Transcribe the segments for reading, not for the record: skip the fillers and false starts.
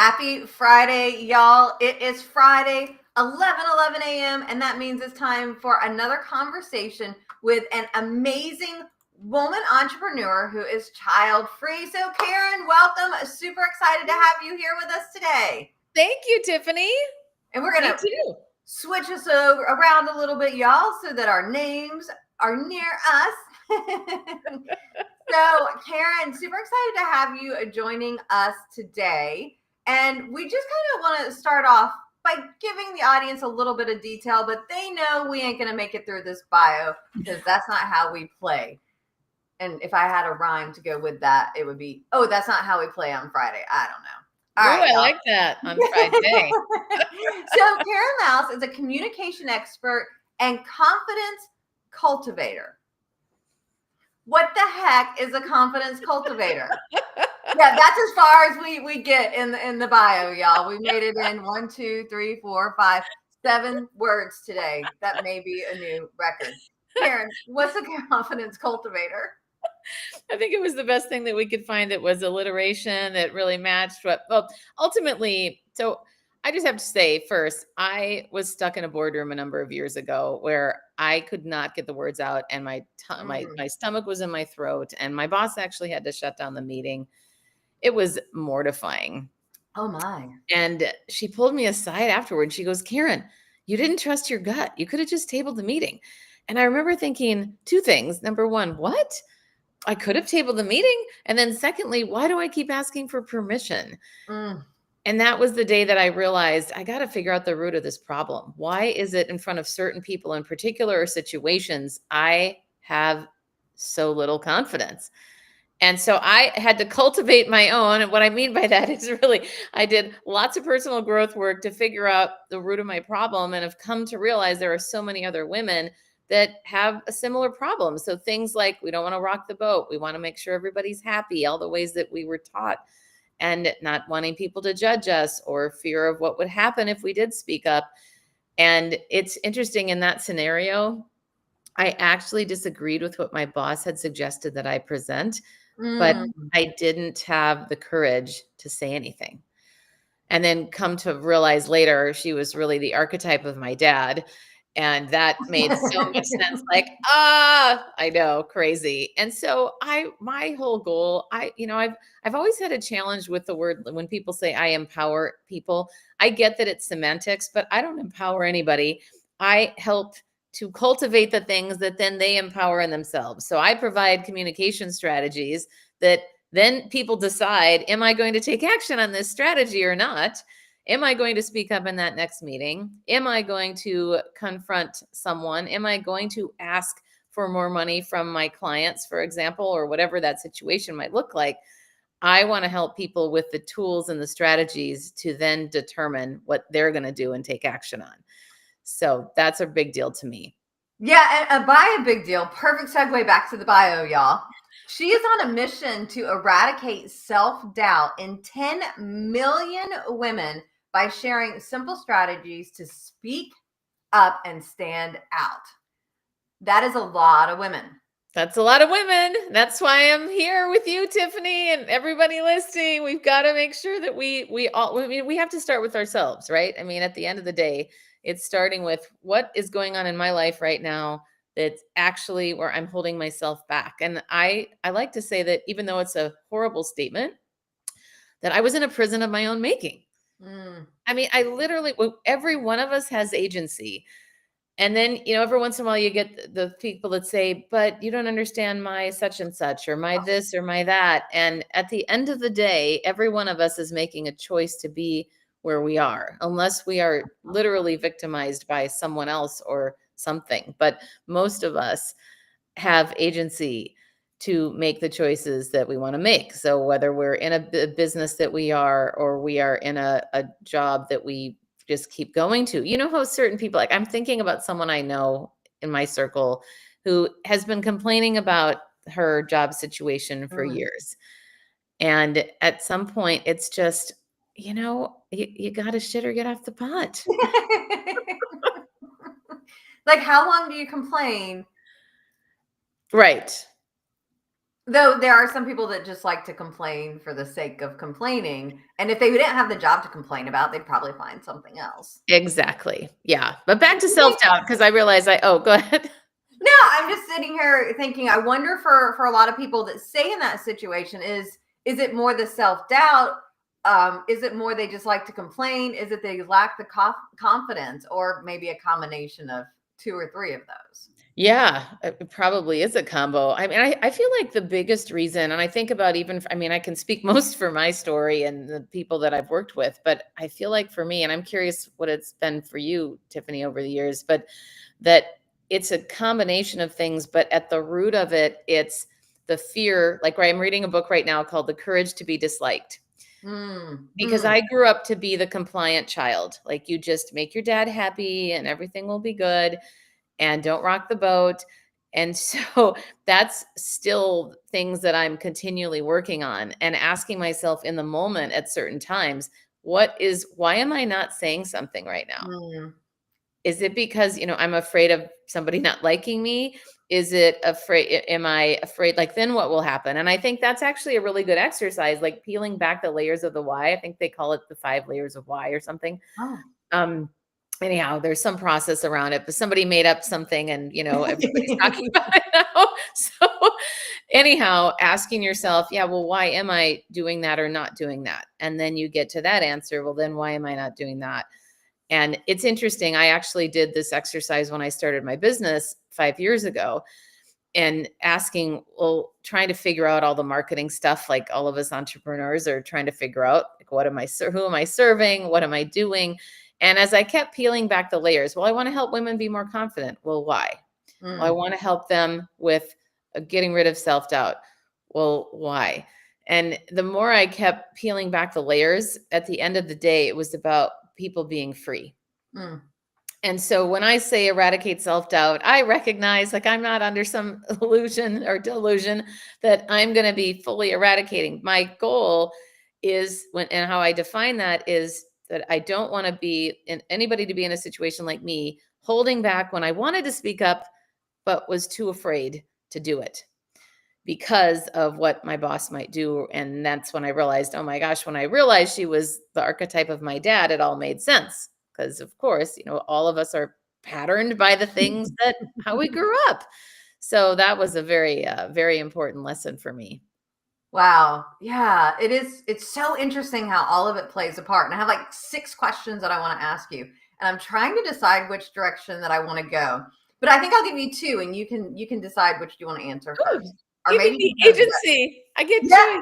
Happy Friday, y'all. It is Friday, 11 a.m., and that means it's time for another conversation with an amazing woman entrepreneur who is child-free. So, Karen, welcome. Super excited to have you here with us today. Thank you, Tiffany. And we're going to switch us around a little bit, y'all, so that our names are near us. So, Karen, super excited to have you joining us today. And we just kind of want to start off by giving the audience a little bit of detail, but they know we ain't going to make it through this bio because that's not how we play. And if I had a rhyme to go with that, it would be, oh, that's not how we play on Friday. I don't know. All right, I like that on Friday. So Karen Laos is a communication expert and confidence cultivator. What the heck is a confidence cultivator? Yeah, that's as far as we get in the bio, y'all. We made it in 1, 2, 3, 4, 5, 7 words today. That may be a new record. Karen, what's a confidence cultivator? I think it was the best thing that we could find that was alliteration that really matched ultimately. So I just have to say first, I was stuck in a boardroom a number of years ago where I could not get the words out and my stomach was in my throat and my boss actually had to shut down the meeting. It was mortifying. Oh my. And she pulled me aside afterwards. She goes, Karen, you didn't trust your gut. You could have just tabled the meeting. And I remember thinking two things. Number one, what? I could have tabled the meeting. And then secondly, why do I keep asking for permission? And that was the day that I realized I got to figure out the root of this problem. Why is it in front of certain people in particular situations, I have so little confidence? And so I had to cultivate my own. And what I mean by that is really, I did lots of personal growth work to figure out the root of my problem and have come to realize there are so many other women that have a similar problem. So things like we don't want to rock the boat. We want to make sure everybody's happy, all the ways that we were taught, and not wanting people to judge us or fear of what would happen if we did speak up. And it's interesting in that scenario, I actually disagreed with what my boss had suggested that I present, but I didn't have the courage to say anything. And then come to realize later, she was really the archetype of my dad. And that made so much sense. Like, I know, crazy. And so my whole goal, I've always had a challenge with the word when people say I empower people. I get that it's semantics, but I don't empower anybody. I help to cultivate the things that then they empower in themselves. So I provide communication strategies that then people decide, am I going to take action on this strategy or not? Am I going to speak up in that next meeting? Am I going to confront someone? Am I going to ask for more money from my clients, for example, or whatever that situation might look like? I want to help people with the tools and the strategies to then determine what they're going to do and take action on. So that's a big deal to me. Yeah, and by a big deal, perfect segue back to the bio, y'all. She is on a mission to eradicate self-doubt in 10 million women by sharing simple strategies to speak up and stand out. That is a lot of women. That's a lot of women. That's why I'm here with you, Tiffany, and everybody listening. We've got to make sure that we have to start with ourselves, right? I mean, at the end of the day, it's starting with what is going on in my life right now that's actually where I'm holding myself back. And I like to say that even though it's a horrible statement, that I was in a prison of my own making. I mean, every one of us has agency. And then, every once in a while you get the people that say, but you don't understand my such and such, or my this or my that. And at the end of the day, every one of us is making a choice to be where we are, unless we are literally victimized by someone else or something. But most of us have agency to make the choices that we want to make. So whether we're in a business that we are, or we are in a job that we just keep going to, how certain people, like I'm thinking about someone I know in my circle who has been complaining about her job situation for years. And at some point it's just, you got to shit or get off the pot. Like, how long do you complain? Right. Though there are some people that just like to complain for the sake of complaining. And if they didn't have the job to complain about, they'd probably find something else. Exactly. Yeah. But back to self-doubt, because I realized go ahead. No, I'm just sitting here thinking, I wonder for a lot of people that stay in that situation, is it more the self-doubt? Is it more they just like to complain? Is it they lack the confidence, or maybe a combination of two or three of those? Yeah, it probably is a combo. I mean, I feel like the biggest reason, and I think about even, I mean, I can speak most for my story and the people that I've worked with, but I feel like for me, and I'm curious what it's been for you, Tiffanie, over the years, but that it's a combination of things, but at the root of it, it's the fear. Like, I'm reading a book right now called The Courage to be Disliked. Because I grew up to be the compliant child. Like, you just make your dad happy and everything will be good, and don't rock the boat. And so that's still things that I'm continually working on and asking myself in the moment at certain times, why am I not saying something right now? Mm, Is it because, I'm afraid of somebody not liking me? Is it am I afraid, like, then what will happen? And I think that's actually a really good exercise, like peeling back the layers of the why. I think they call it the 5 layers of why or something. oh. Um, anyhow, there's some process around it, but somebody made up something and, everybody's talking about it now. So anyhow, asking yourself, yeah, well, why am I doing that or not doing that? And then you get to that answer. Well, then why am I not doing that? And it's interesting. I actually did this exercise when I started my business 5 years ago, and trying to figure out all the marketing stuff, like all of us entrepreneurs are trying to figure out, like, who am I serving? What am I doing? And as I kept peeling back the layers, well, I want to help women be more confident. Well, why? Well, I want to help them with getting rid of self-doubt. Well, why? And the more I kept peeling back the layers, at the end of the day, it was about people being free. Mm, And so when I say eradicate self-doubt, I recognize, like, I'm not under some illusion or delusion that I'm going to be fully eradicating. My goal is and how I define that is that I don't want to be anybody to be in a situation like me, holding back when I wanted to speak up, but was too afraid to do it because of what my boss might do. And that's when I realized, oh my gosh, when I realized she was the archetype of my dad, it all made sense. Because of course, all of us are patterned by the things that how we grew up. So that was a very important lesson for me. wow. Yeah, it is. It's so interesting how all of it plays a part. And I have like 6 questions that I want to ask you. And I'm trying to decide which direction that I want to go. But I think I'll give you two, and you can decide which you want to answer Ooh, first. Or giving maybe me you can agency. I get yeah. choice.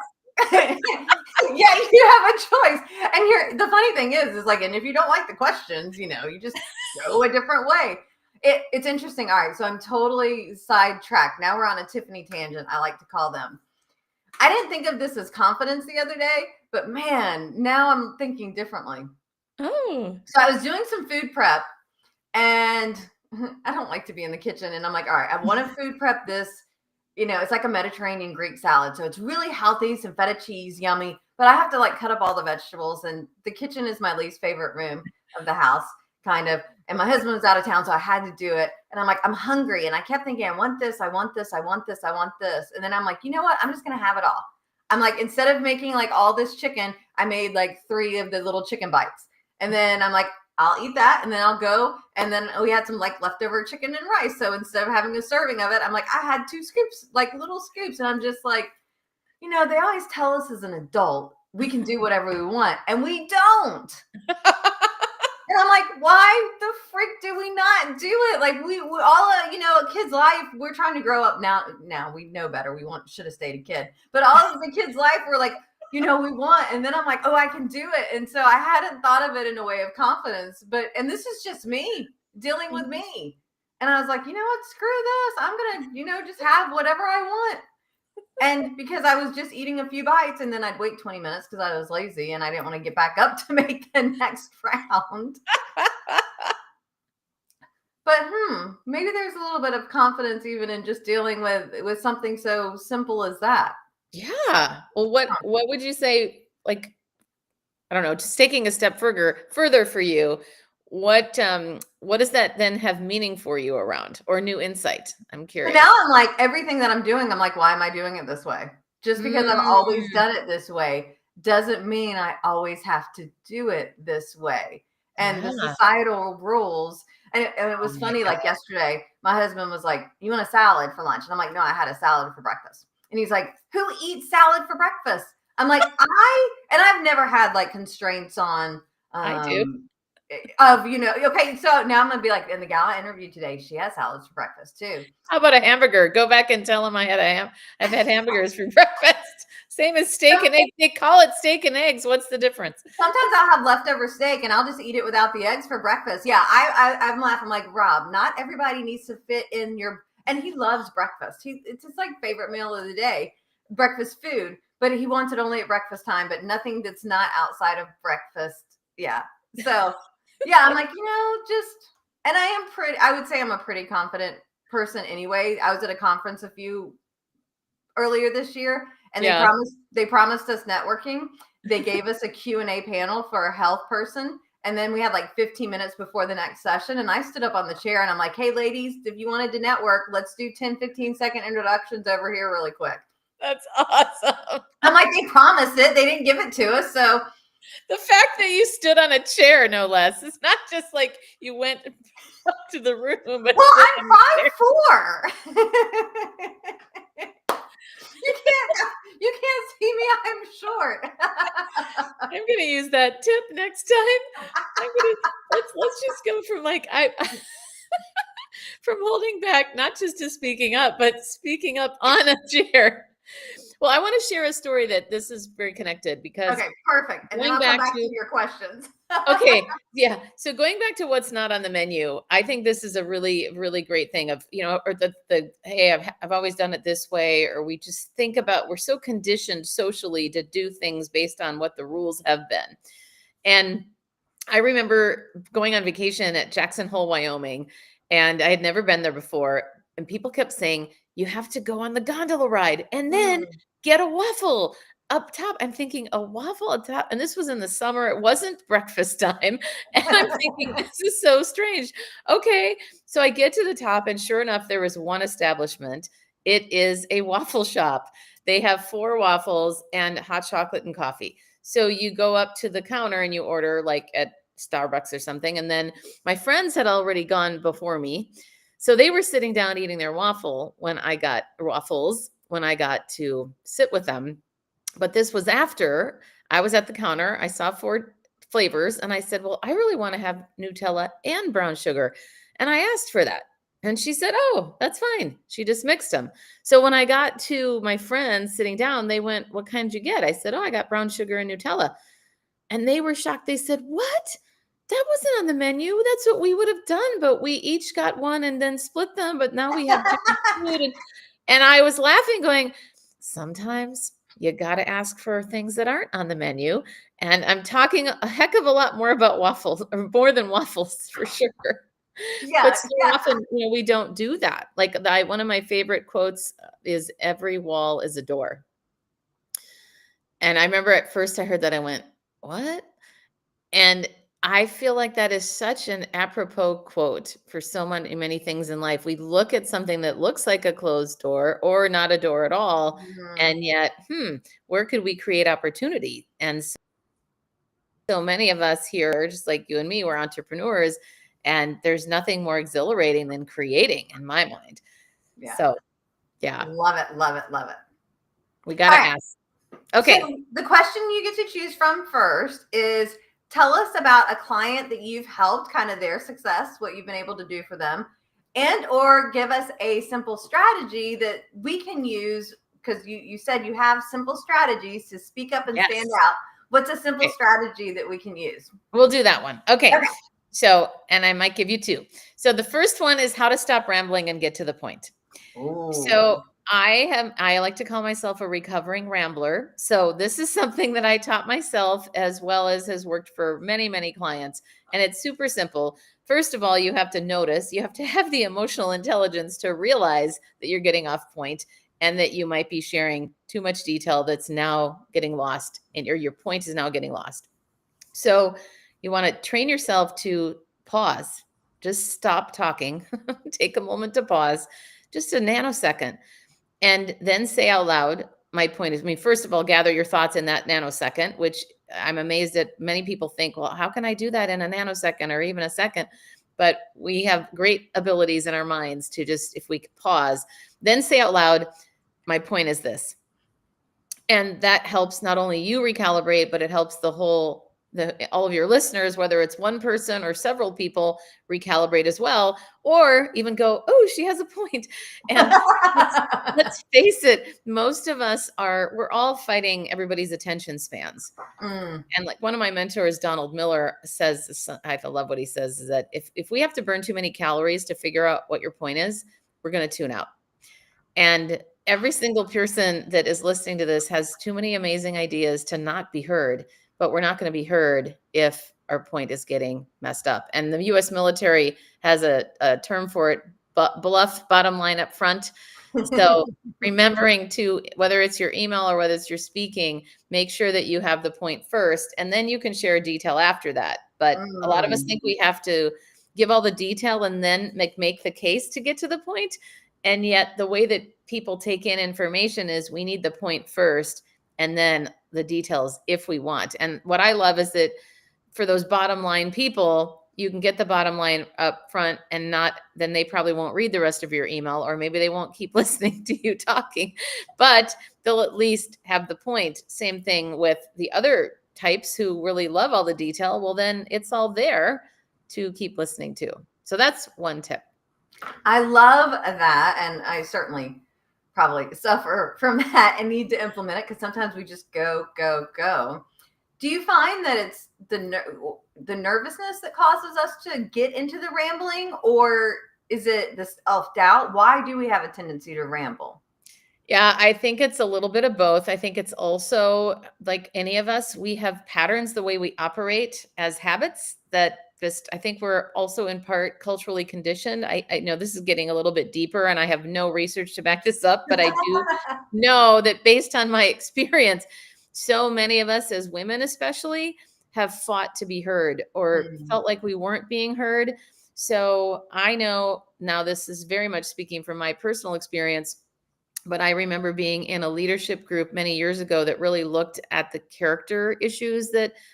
Yeah, you have a choice. And here the funny thing is like, and if you don't like the questions, you just go a different way. It's interesting. All right, so I'm totally sidetracked. Now we're on a Tiffanie tangent, I like to call them. I didn't think of this as confidence the other day, but man, now I'm thinking differently. Oh. So I was doing some food prep, and I don't like to be in the kitchen. And I'm like, all right, I want to food prep this. It's like a Mediterranean Greek salad. So it's really healthy, some feta cheese, yummy. But I have to like cut up all the vegetables. And the kitchen is my least favorite room of the house, kind of. And my husband was out of town, so I had to do it. And I'm like, I'm hungry. And I kept thinking, I want this, I want this, I want this, I want this. And then I'm like, you know what? I'm just going to have it all. I'm like, instead of making like all this chicken, I made like 3 of the little chicken bites. And then I'm like, I'll eat that, and then I'll go. And then we had some like leftover chicken and rice. So instead of having a serving of it, I'm like, I had 2 scoops, like little scoops. And I'm just like, they always tell us as an adult, we can do whatever we want, and we don't. And I'm like, why the frick do we not do it? Like we all, a kid's life, we're trying to grow up now. Now we know better. We should have stayed a kid, but all of the kid's life, we're like, we want. And then I'm like, oh, I can do it. And so I hadn't thought of it in a way of confidence, and this is just me dealing with me. And I was like, you know what? Screw this. I'm going to, just have whatever I want. And because I was just eating a few bites, and then I'd wait 20 minutes because I was lazy and I didn't want to get back up to make the next round. But maybe there's a little bit of confidence even in just dealing with something so simple as that. Yeah. Well, what would you say, like, I don't know, just taking a step further for you, what does that then have meaning for you around, or new insight? I'm But curious. now I'm like, everything that I'm doing, I'm like, why am I doing it this way? Just because I've always Mm, done it this way doesn't mean I always have to do it this way. And the yeah. societal rules, and it Oh was my funny, God. like yesterday, my husband was like, you want a salad for lunch? And I'm like, no, I had a salad for breakfast. And he's like, who eats salad for breakfast? I'm like, and I've never had like constraints on, I do. okay, so now I'm gonna be like, in the gala interview today, she has salads for breakfast too. How about a hamburger? Go back and tell them I've had hamburgers for breakfast. Same as steak and eggs. They call it steak and eggs. What's the difference? Sometimes I'll have leftover steak and I'll just eat it without the eggs for breakfast. Yeah, I'm laughing like, Rob, not everybody needs to fit in your, and he loves breakfast. It's his like favorite meal of the day, breakfast food, but he wants it only at breakfast time, but nothing that's not outside of breakfast. Yeah. So yeah, I'm like, and I would say I'm a pretty confident person anyway. I was at a conference earlier this year, and Yeah. they promised us networking. They gave us a Q&A panel for a health person, and then we had like 15 minutes before the next session, and I stood up on the chair and I'm like, hey ladies, if you wanted to network, let's do 10-15 second introductions over here really quick. That's awesome. I'm like, they promised it, they didn't give it to us. So The fact that you stood on a chair, no less, it's not just like you went up to the room, but well, stood on the I'm chair. 5'4". You can't see me, I'm short. I'm gonna use that tip next time. Let's just go from like I from holding back, not just to speaking up, but speaking up on a chair. Well, I want to share a story that this is very connected because Okay, perfect. And then going I'll come back back to to your questions. okay, yeah. So going back to what's not on the menu, I think this is a really, really great thing of, or the hey, I've always done it this way, or we just think about, we're so conditioned socially to do things based on what the rules have been. And I remember going on vacation at Jackson Hole, Wyoming, and I had never been there before. And people kept saying, you have to go on the gondola ride and then Mm. get a waffle up top. I'm thinking, a waffle up top. And this was in the summer. It wasn't breakfast time. And I'm thinking, this is so strange. Okay. So I get to the top, and sure enough, there was one establishment. It is a waffle shop. They have 4 waffles and hot chocolate and coffee. So you go up to the counter and you order like at Starbucks or something. And then my friends had already gone before me. So they were sitting down eating their waffles when I got to sit with them. But this was after I was at the counter. I saw 4 flavors and I said, well, I really want to have Nutella and brown sugar. And I asked for that. And she said, oh, that's fine. She just mixed them. So when I got to my friends sitting down, they went, what kind did you get? I said, oh, I got brown sugar and Nutella. And they were shocked. They said, what? That wasn't on the menu. That's what we would have done. But we each got one and then split them. But now we have different food. And I was laughing, going, sometimes you got to ask for things that aren't on the menu. And I'm talking a heck of a lot more about waffles, or more than waffles for sure. Yeah, But so yeah. often, we don't do that. Like one of my favorite quotes is, every wall is a door. And I remember at first I heard that, I went, what? And I feel like that is such an apropos quote for so many things in life. We look at something that looks like a closed door or not a door at all, Mhm. and yet, where could we create opportunity? And so many of us here, just like you and me, we're entrepreneurs, and there's nothing more exhilarating than creating, in my mind. Yeah. So, yeah, Love it, love it, love it. we got All to right. ask. Okay. So the question you get to choose from first is, tell us about a client that you've helped, kind of their success, what you've been able to do for them, and or give us a simple strategy that we can use, because you said you have simple strategies to speak up and Yes. stand out. What's a simple Okay. strategy that we can use? We'll do that one. Okay. Okay. So, and I might give you 2. So the first one is how to stop rambling and get to the point. So Ooh. I like to call myself a recovering rambler. So this is something that I taught myself, as well as has worked for many, many clients. And it's super simple. First of all, you have to notice, you have to have the emotional intelligence to realize that you're getting off point, and that you might be sharing too much detail that's now getting lost, or your point is now getting lost. So you want to train yourself to pause. Just stop talking. Take a moment to pause, just a nanosecond, and then say out loud, my point is, I mean, first of all, gather your thoughts in that nanosecond, which I'm amazed that many people think, well, how can I do that in a nanosecond or even a second? But we have great abilities in our minds to just, if we pause, then say out loud, my point is this. And that helps not only you recalibrate, but it helps all of your listeners, whether it's one person or several people, recalibrate as well, or even go, oh, she has a point. And let's face it, most of us we're all fighting everybody's attention spans. Mm. And like one of my mentors, Donald Miller, says, I love what he says, is that if we have to burn too many calories to figure out what your point is, we're going to tune out. And every single person that is listening to this has too many amazing ideas to not be heard, but we're not going to be heard if our point is getting messed up. And the US military has a term for it, bluff, bottom line up front. So remembering to, whether it's your email or whether it's your speaking, make sure that you have the point first, and then you can share a detail after that. But a lot of us think we have to give all the detail and then make the case to get to the point. And yet the way that people take in information is we need the point first and then the details if we want. And what I love is that for those bottom line people, you can get the bottom line up front and then they probably won't read the rest of your email, or maybe they won't keep listening to you talking, but they'll at least have the point. Same thing with the other types who really love all the detail. Well, then it's all there to keep listening to. So that's one tip. I love that. And I certainly probably suffer from that and need to implement it because sometimes we just go. Do you find that it's the nervousness that causes us to get into the rambling, or is it the self-doubt? Why do we have a tendency to ramble? Yeah, I think it's a little bit of both. I think it's also like any of us, we have patterns, the way we operate as habits that I think we're also in part culturally conditioned. I know this is getting a little bit deeper and I have no research to back this up, but I do know that based on my experience, so many of us as women especially have fought to be heard or felt like we weren't being heard. So I know now this is very much speaking from my personal experience, but I remember being in a leadership group many years ago that really looked at the character issues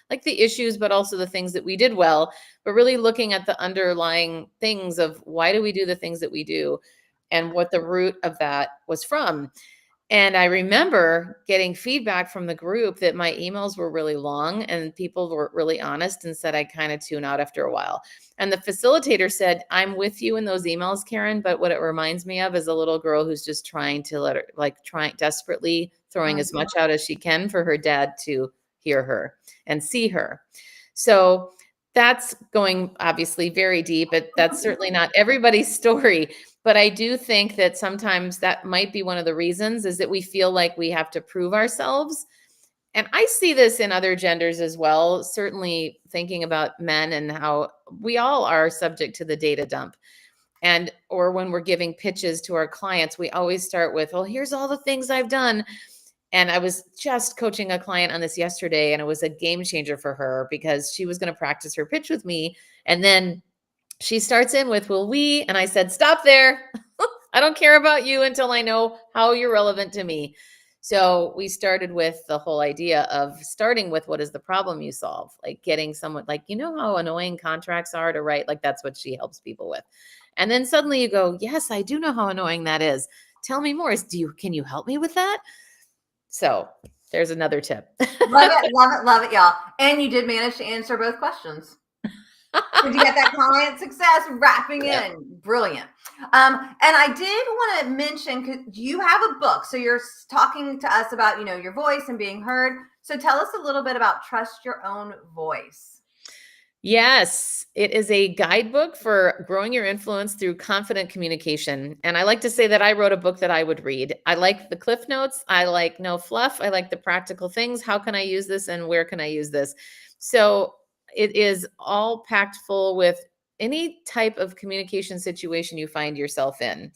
like the issues, but also the things that we did well, but really looking at the underlying things of why do we do the things that we do and what the root of that was from. And I remember getting feedback from the group that my emails were really long and people were really honest and said I kind of tune out after a while. And the facilitator said, I'm with you in those emails, Karen, but what it reminds me of is a little girl who's just trying to desperately throwing as much out as she can for her dad to hear her and see her. So that's going obviously very deep, but that's certainly not everybody's story. But I do think that sometimes that might be one of the reasons is that we feel like we have to prove ourselves. And I see this in other genders as well, certainly thinking about men and how we all are subject to the data dump. Or when we're giving pitches to our clients, we always start with, well, here's all the things I've done. And I was just coaching a client on this yesterday, and it was a game changer for her because she was going to practice her pitch with me. And then she starts in with, will we? And I said, stop there. I don't care about you until I know how you're relevant to me. So we started with the whole idea of starting with what is the problem you solve? Like getting someone like, you know how annoying contracts are to write? Like that's what she helps people with. And then suddenly you go, yes, I do know how annoying that is. Tell me more. Can you help me with that? So there's another tip. Love it, y'all. And you did manage to answer both questions. Did you get that client success wrapping in? Brilliant. And I did want to mention, because you have a book, so you're talking to us about, your voice and being heard. So tell us a little bit about Trust Your Own Voice. Yes, it is a guidebook for growing your influence through confident communication. And I like to say that I wrote a book that I would read. I like the cliff notes. I like no fluff. I like the practical things. How can I use this and where can I use this? So it is all packed full with any type of communication situation you find yourself in.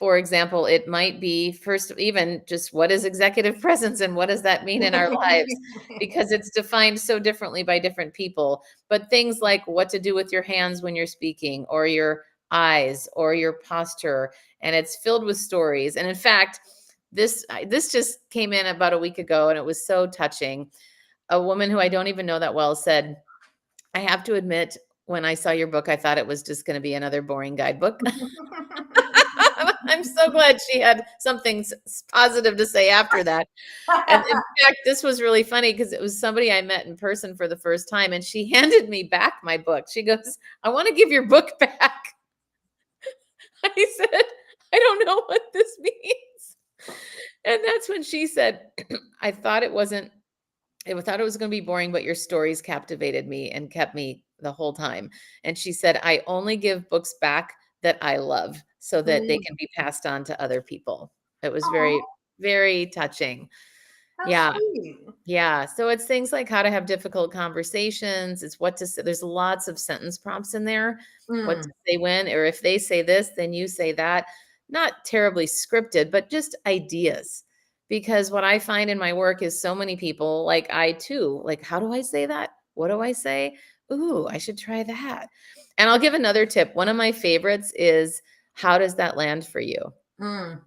For example, it might be first, even just what is executive presence and what does that mean in our lives? Because it's defined so differently by different people. But things like what to do with your hands when you're speaking, or your eyes, or your posture, and it's filled with stories. And in fact, this just came in about a week ago, and it was so touching. A woman who I don't even know that well said, I have to admit, when I saw your book, I thought it was just going to be another boring guidebook. I'm so glad she had something positive to say after that. And in fact, this was really funny because it was somebody I met in person for the first time, and she handed me back my book. She goes, I want to give your book back. I said, I don't know what this means. And that's when she said, I thought it wasn't, I thought it was going to be boring, but your stories captivated me and kept me the whole time. And she said, I only give books back that I love so that they Mm. can be passed on to other people. It was very, Aw, very touching. that's Yeah. sweet. Yeah. So it's things like how to have difficult conversations. It's what to say. There's lots of sentence prompts in there. What to Mm. say when, or if they say this, then you say that. Not terribly scripted, but just ideas. Because what I find in my work is so many people, like I too, like, how do I say that? What do I say? Ooh, I should try that. And I'll give another tip. One of my favorites is, how does that land for you? Mm.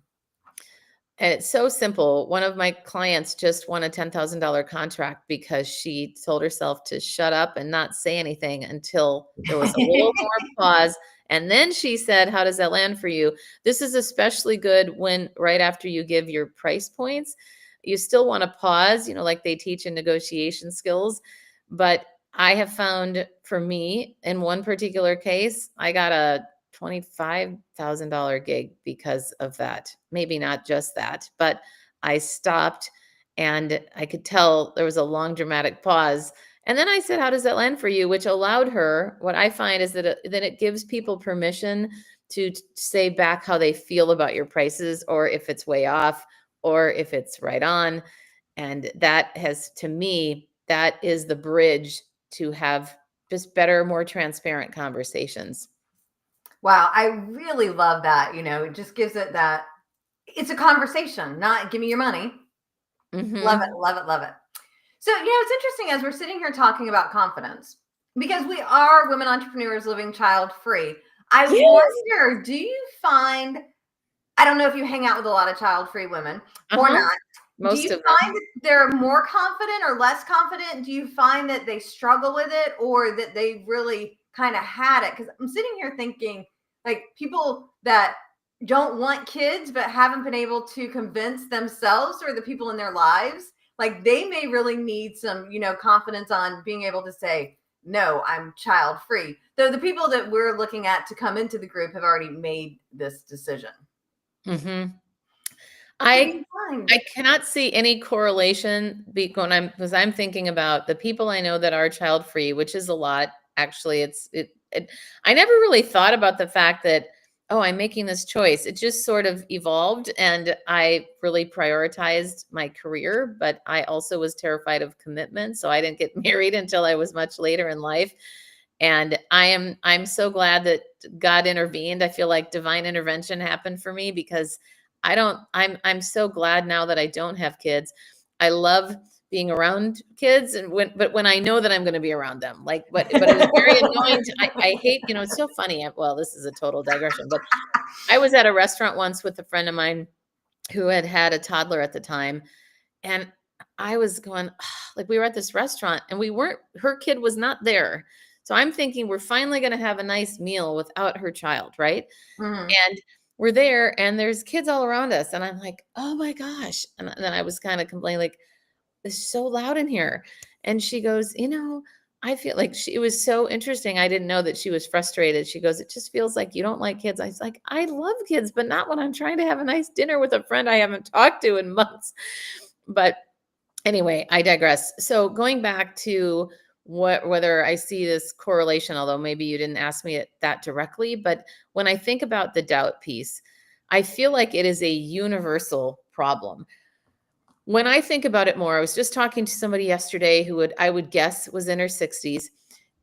And it's so simple. One of my clients just won a $10,000 contract because she told herself to shut up and not say anything until there was a little more pause. And then she said, how does that land for you? This is especially good when right after you give your price points, you still want to pause, like they teach in negotiation skills. But I have found, for me, in one particular case, I got a $25,000 gig because of that. Maybe not just that, but I stopped and I could tell there was a long dramatic pause. And then I said, how does that land for you? Which allowed her, what I find is that it gives people permission to say back how they feel about your prices, or if it's way off, or if it's right on. And that has, to me, that is the bridge to have just better, more transparent conversations. Wow, I really love that. It just gives it that it's a conversation, not give me your money. Love it, Mhm. love it, love it. So, it's interesting as we're sitting here talking about confidence because we are women entrepreneurs living child free. I Yes. wonder, do you find, I don't know if you hang out with a lot of child free women or Uh-huh. not. Do you Most of find them. that they're more confident or less confident? Do you find that they struggle with it or that they really kind of had it? Because I'm sitting here thinking, like, people that don't want kids but haven't been able to convince themselves or the people in their lives, like, they may really need some, confidence on being able to say, no, I'm child free. Though the people that we're looking at to come into the group have already made this decision. Mhm. What do I you find? I cannot see any correlation because I'm thinking about the people I know that are child free, which is a lot. Actually, I never really thought about the fact that, oh, I'm making this choice. It just sort of evolved, and I really prioritized my career, but I also was terrified of commitment, so I didn't get married until I was much later in life. And I'm so glad that God intervened. I feel like divine intervention happened for me because I'm so glad now that I don't have kids. I love being around kids, but when I know that I'm going to be around them, but it was very annoying. I hate, it's so funny. Well, this is a total digression, but I was at a restaurant once with a friend of mine who had a toddler at the time. And I was going, like, we were at this restaurant and her kid was not there. So I'm thinking we're finally going to have a nice meal without her child, right? Mhm. And we're there and there's kids all around us. And I'm like, oh my gosh. And then I was kind of complaining, like, it's so loud in here. And she goes, I feel like it was so interesting. I didn't know that she was frustrated. She goes, it just feels like you don't like kids. I was like, I love kids, but not when I'm trying to have a nice dinner with a friend I haven't talked to in months. But anyway, I digress. So going back to whether I see this correlation, although maybe you didn't ask me it that directly, but when I think about the doubt piece, I feel like it is a universal problem. When I think about it more, I was just talking to somebody yesterday who I would guess was in her 60s,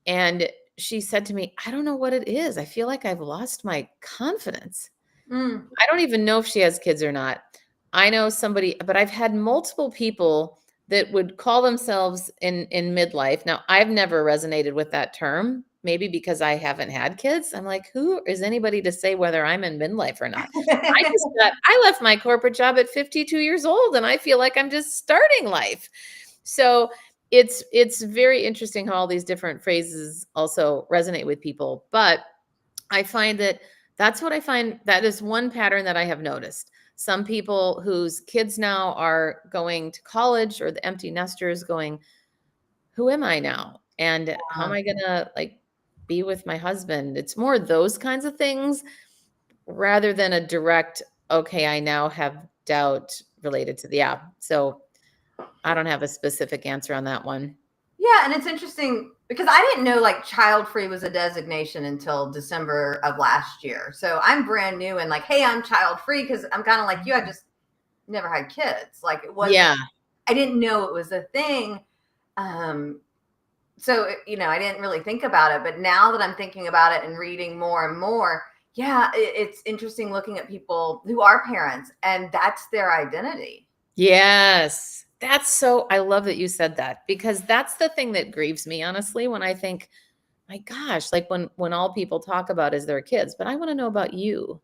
and she said to me, I don't know what it is. I feel like I've lost my confidence. Mm. I don't even know if she has kids or not. I know somebody, but I've had multiple people that would call themselves in midlife. Now, I've never resonated with that term, maybe because I haven't had kids. I'm like, who is anybody to say whether I'm in midlife or not? I left my corporate job at 52 years old and I feel like I'm just starting life. So it's very interesting how all these different phrases also resonate with people. But I find that that's what I find that is one pattern that I have noticed. Some people whose kids now are going to college or the empty nesters going, who am I now? And how am I gonna like be with my husband? It's more those kinds of things rather than a direct, okay, I now have doubt related to the app. So I don't have a specific answer on that one. Yeah, and it's interesting because I didn't know like child-free was a designation until December of last year. So I'm brand new and like, hey, I'm child-free because I'm kind of like you. I just never had kids. Like it wasn't. Yeah. I didn't know it was a thing. So I didn't really think about it. But now that I'm thinking about it and reading more and more, yeah, it's interesting looking at people who are parents and that's their identity. Yes. I love that you said that because that's the thing that grieves me, honestly, when I think, my gosh, like when all people talk about is their kids, but I want to know about you.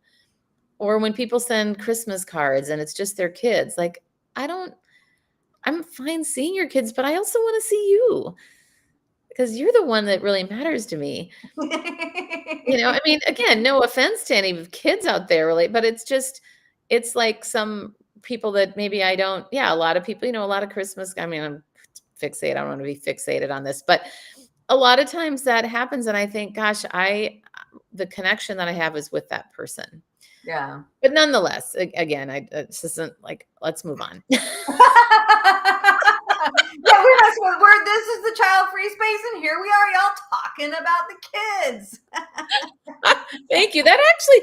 Or when people send Christmas cards and it's just their kids, like I'm fine seeing your kids, but I also want to see you because you're the one that really matters to me. I mean, again, no offense to any kids out there really, but it's like some people that maybe I don't, yeah, a lot of people, a lot of Christmas, I mean, I'm fixated. I don't want to be fixated on this, but a lot of times that happens. And I think, gosh, the connection that I have is with that person. Yeah. But nonetheless, again, this isn't like, let's move on. Yeah, this is the child-free space, and here we are, y'all talking about the kids. Thank you. That actually,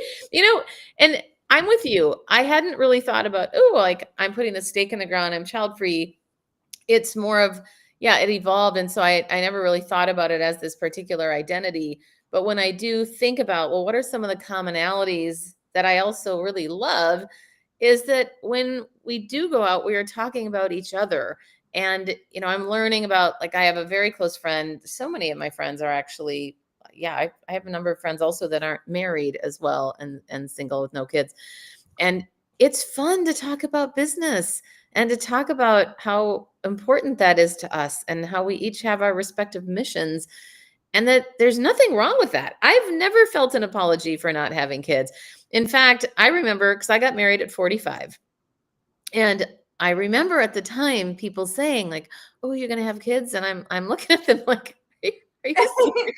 and I'm with you. I hadn't really thought about, like I'm putting the stake in the ground. I'm child-free. It's more of, yeah, it evolved. And so I never really thought about it as this particular identity. But when I do think about, well, what are some of the commonalities that I also really love is that when we do go out, we are talking about each other. And, I'm learning about, like, I have a very close friend. So many of my friends are actually, yeah, I have a number of friends also that aren't married as well and single with no kids. And it's fun to talk about business and to talk about how important that is to us and how we each have our respective missions and that there's nothing wrong with that. I've never felt an apology for not having kids. In fact, I remember because I got married at 45 and I remember at the time people saying like, "Oh, you're going to have kids?" And I'm looking at them like, "Are you serious?"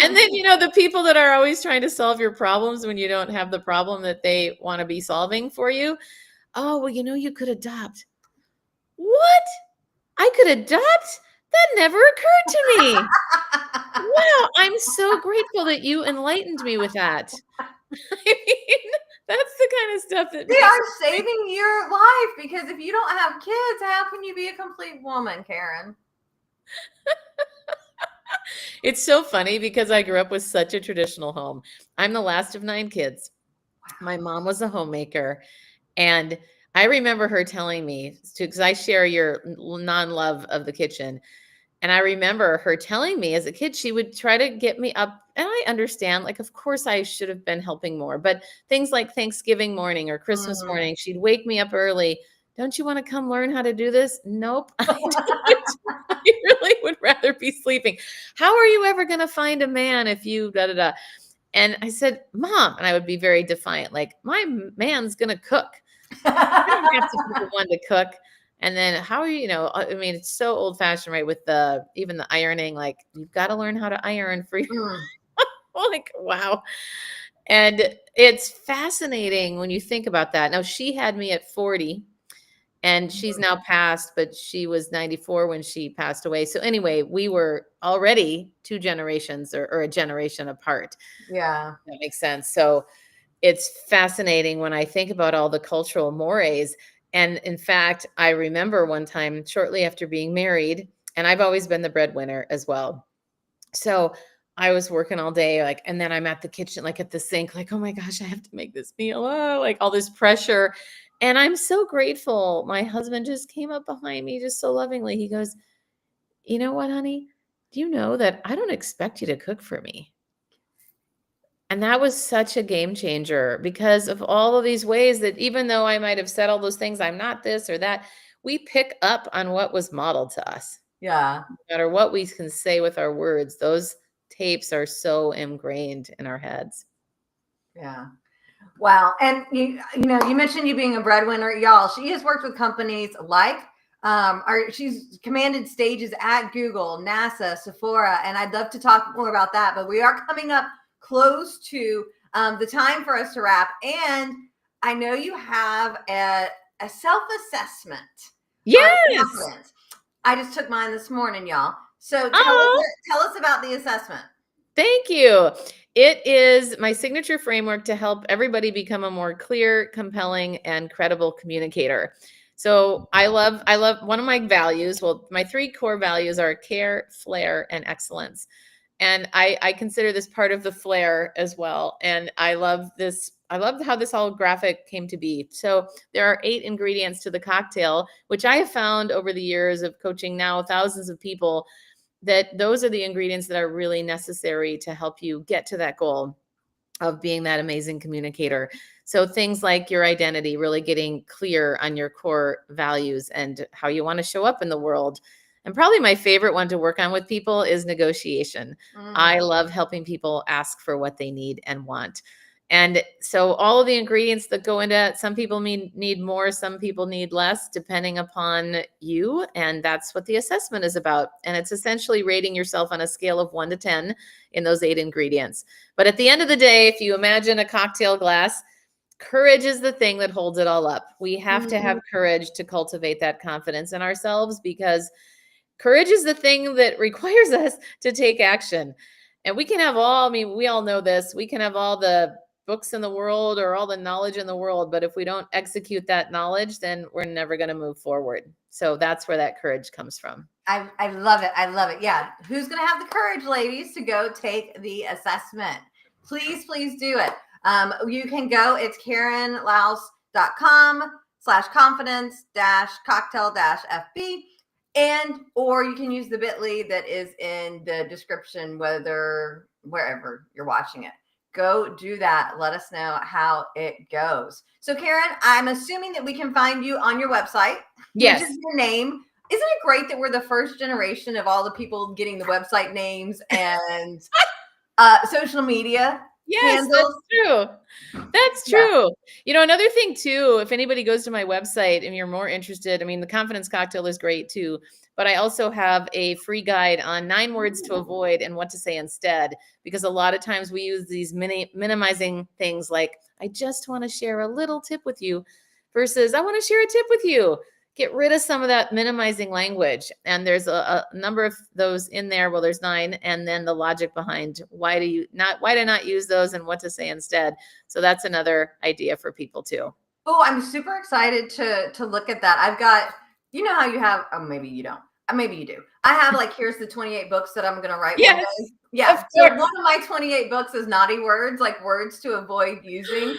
And then, the people that are always trying to solve your problems when you don't have the problem that they want to be solving for you. Oh, well, you could adopt. What? I could adopt? That never occurred to me. Wow, I'm so grateful that you enlightened me with that. I mean, that's the kind of stuff that They makes are saving your life because if you don't have kids, how can you be a complete woman, Karen? It's so funny because I grew up with such a traditional home. I'm the last of 9 kids. My mom was a homemaker. And I remember her telling me, because I share your non-love of the kitchen. And I remember her telling me as a kid, she would try to get me up. And I understand, like, of course I should have been helping more. But things like Thanksgiving morning or Christmas morning, she'd wake me up early. Don't you want to come learn how to do this? Nope. I don't. I really would rather be sleeping. How are you ever going to find a man if you da da da? And I said, Mom, and I would be very defiant, like, my man's going to cook. I don't have to be the one to cook. And then how are you, I mean, it's so old fashioned, right? With even the ironing, like you've got to learn how to iron for you. Like, wow. And it's fascinating when you think about that. Now she had me at 40 and she's now passed, but she was 94 when she passed away. So anyway, we were already 2 generations or a generation apart. Yeah. That makes sense. So it's fascinating when I think about all the cultural mores. And in fact, I remember one time shortly after being married, and I've always been the breadwinner as well. So I was working all day, like, and then I'm at the kitchen, like at the sink, like, oh my gosh, I have to make this meal. Oh, like all this pressure. And I'm so grateful. My husband just came up behind me just so lovingly. He goes, you know what, honey? Do you know that I don't expect you to cook for me? And that was such a game changer because of all of these ways that even though I might have said all those things, I'm not this or that, we pick up on what was modeled to us. Yeah. No matter what we can say with our words, those tapes are so ingrained in our heads. Yeah. Wow. And you mentioned you being a breadwinner, y'all. She has worked with companies like she's commanded stages at Google, NASA, Sephora, and I'd love to talk more about that. But we are coming up close to the time for us to wrap. And I know you have a self-assessment. Yes. I just took mine this morning, y'all. So Oh, tell us about the assessment. thank you. It is my signature framework to help everybody become a more clear, compelling, and credible communicator. So I love one of my values. Well, my 3 core values are care, flair, and excellence. And I consider this part of the flair as well. And I love this. I love how this whole graphic came to be. So there are 8 ingredients to the cocktail, which I have found over the years of coaching now thousands of people, that those are the ingredients that are really necessary to help you get to that goal of being that amazing communicator. So things like your identity, really getting clear on your core values and how you want to show up in the world. And probably my favorite one to work on with people is negotiation. I love helping people ask for what they need and want. And so all of the ingredients that go into it, some people need more, some people need less, depending upon you. And that's what the assessment is about. And it's essentially rating yourself on a scale of 1 to 10 in those 8 ingredients. But at the end of the day, if you imagine a cocktail glass, courage is the thing that holds it all up. We have to have courage to cultivate that confidence in ourselves, because courage is the thing that requires us to take action. And we can have we all know this, we can have all the books in the world or all the knowledge in the world, but if we don't execute that knowledge, then we're never going to move forward. So that's where that courage comes from. I love it. I love it. Yeah. Who's going to have the courage, ladies, to go take the assessment? Please, please do it. You can go. It's KarenLaos.com/confidence-cocktail-FB. Or you can use the bit.ly that is in the description, wherever you're watching it. Go do that. Let us know how it goes. So, Karen, I'm assuming that we can find you on your website. Yes. Which is your name. Isn't it great that we're the first generation of all the people getting the website names and social media? Yes, handles? that's true. That's true. Yeah. Another thing too, if anybody goes to my website and you're more interested, the Confidence Cocktail is great too, but I also have a free guide on 9 words to avoid and what to say instead, because a lot of times we use these minimizing things like, I just want to share a little tip with you versus I want to share a tip with you. Get rid of some of that minimizing language. And there's a number of those in there. Well, there's 9. And then the logic behind why to not use those and what to say instead. So that's another idea for people too. Oh, I'm super excited to look at that. I've got, how you have, maybe you don't. Maybe you do. I have here's the 28 books that I'm going to write one day. Yeah. So one of my 28 books is naughty words, like words to avoid using.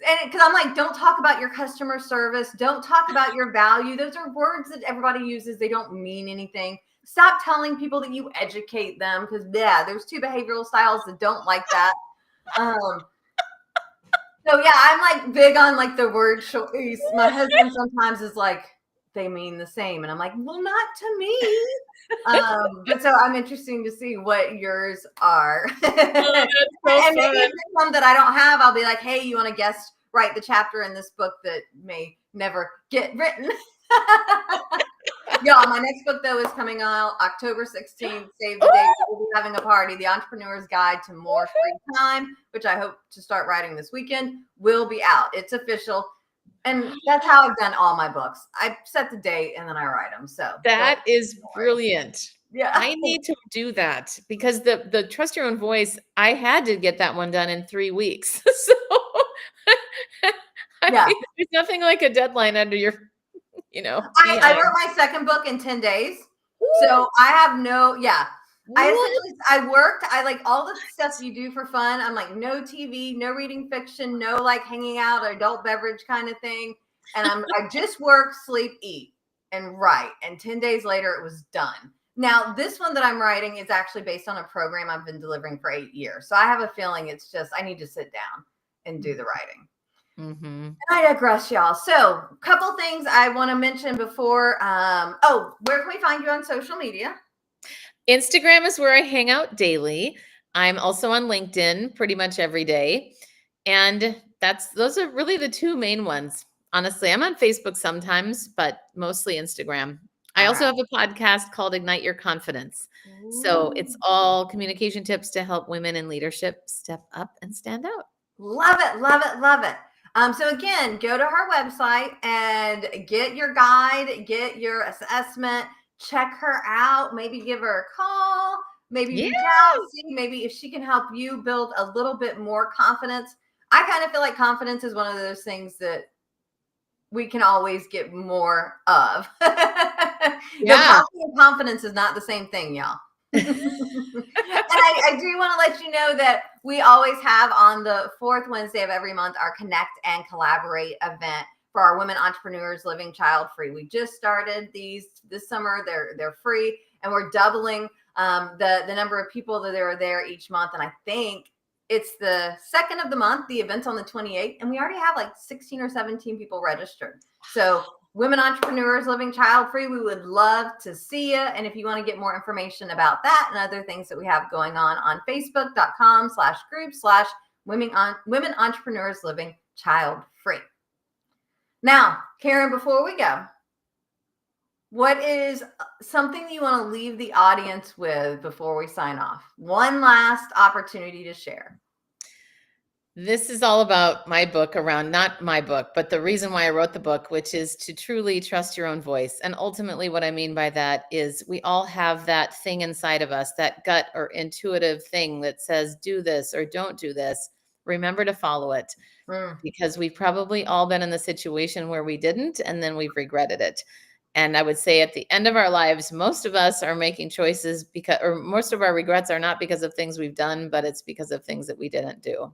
And because I'm like, don't talk about your customer service. Don't talk about your value. Those are words that everybody uses. They don't mean anything. Stop telling people that you educate them, because there's 2 behavioral styles that don't like that. So yeah, I'm big on the word choice. My husband sometimes is like, they mean the same. And I'm like, well, not to me. But so I'm interested to see what yours are. Oh, and maybe if there's one that I don't have, I'll be like, hey, you want to guest write the chapter in this book that may never get written? Y'all, my next book though is coming out October 16th. Save the date. We'll be having a party. The Entrepreneur's Guide to More Free Time, which I hope to start writing this weekend, will be out. It's official. And that's how I've done all my books. I set the date and then I write them. So that is brilliant. Yeah. I need to do that, because the Trust Your Own Voice, I had to get that one done in 3 weeks. So there's nothing like a deadline under your, I wrote my second book in 10 days. So I have I worked. I like all the stuff you do for fun. I'm like, no TV, no reading fiction, no like hanging out or adult beverage kind of thing. And I just work, sleep, eat, and write. And 10 days later, it was done. Now, this one that I'm writing is actually based on a program I've been delivering for 8 years. So I have a feeling it's just, I need to sit down and do the writing. Mm-hmm. And I digress, y'all. So a couple things I want to mention before. Where can we find you on social media? Instagram is where I hang out daily. I'm also on LinkedIn pretty much every day. And those are really the two main ones. Honestly, I'm on Facebook sometimes, but mostly Instagram. I also have a podcast called Ignite Your Confidence. So it's all communication tips to help women in leadership step up and stand out. Love it, love it, love it. So again, go to her website and get your guide, get your assessment, check her out, maybe give her a call, maybe reach out, see maybe if she can help you build a little bit more confidence. I kind of feel like confidence is one of those things that we can always get more of. The confidence is not the same thing, y'all. And I do want to let you know that we always have on the fourth Wednesday of every month our Connect and Collaborate event for our women entrepreneurs living child free. We just started these this summer. They're free, and we're doubling the number of people that are there each month. And I think it's the second of the month. The event's on the 28th, and we already have like 16 or 17 people registered. So women entrepreneurs living child free, we would love to see you. And if you want to get more information about that and other things that we have going on facebook.com/group/women entrepreneurs living child free. Now, Karen, before we go, what is something you want to leave the audience with before we sign off? One last opportunity to share. This is all about my book around, not my book, but the reason why I wrote the book, which is to truly trust your own voice. And ultimately what I mean by that is we all have that thing inside of us, that gut or intuitive thing that says, do this or don't do this. Remember to follow it because we've probably all been in the situation where we didn't, and then we've regretted it. And I would say at the end of our lives, most of us are making choices or most of our regrets are not because of things we've done, but it's because of things that we didn't do.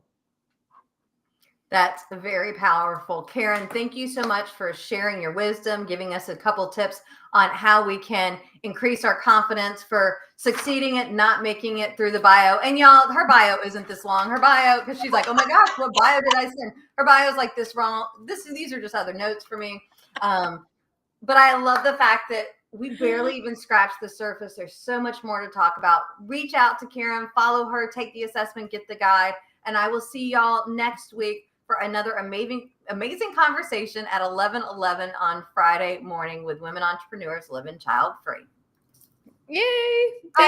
That's very powerful. Karen, thank you so much for sharing your wisdom, giving us a couple tips on how we can increase our confidence for succeeding at not making it through the bio. And y'all, her bio isn't this long. Her bio, because she's like, oh my gosh, what bio did I send? Her bio is like this wrong. These are just other notes for me. But I love the fact that we barely even scratched the surface. There's so much more to talk about. Reach out to Karen, follow her, take the assessment, get the guide. And I will see y'all next week for another amazing conversation at 11:11 on Friday morning with women entrepreneurs living child free. Yay! Bye.